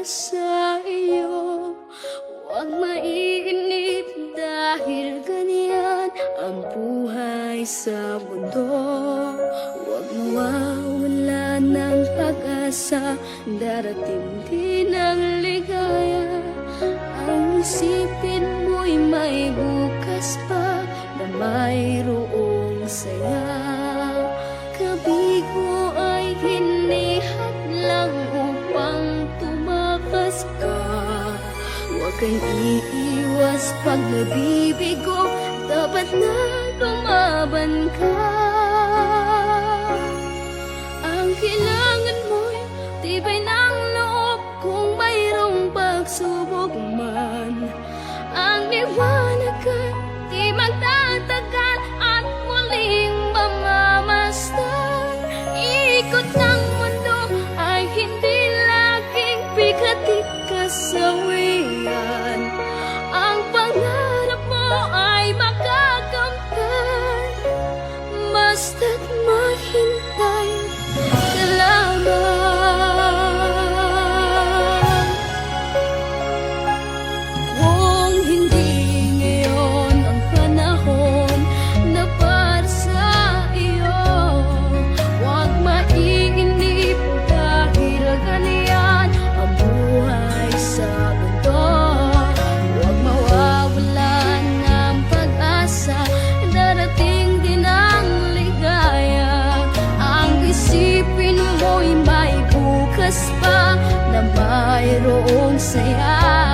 sa iyo. Huwag mainip dahil ganyan ang buhay sa mundo. Huwag mawawala ng pag-asa, darating din ang ligaya. Ang isipin mo'y may bukas pa na mayroong saya. Kabigo ay hindi hadlang upang tumakas ka. Huwag kang iiwas pag nabibigo, dapat na lumaban ka. Ang kailangan mo'y tibay ng loob kung mayroong pagsubok man. Ang liwanag ay di magtatagal at muling mamamasdan. Ikot ng mundo ay hindi laging bigatit kasawian. Ang pangarap mo ay makakamtan, basta't mahintay ka lamang. Kung hindi ngayon ang panahon na para sa iyo, huwag mainip dahil ganyan ang buhay sa mundo. Huwag mawawalan ng pag-asa, darating din ang ligaya. Ang isipin mo'y may bukas pa na mayroong saya.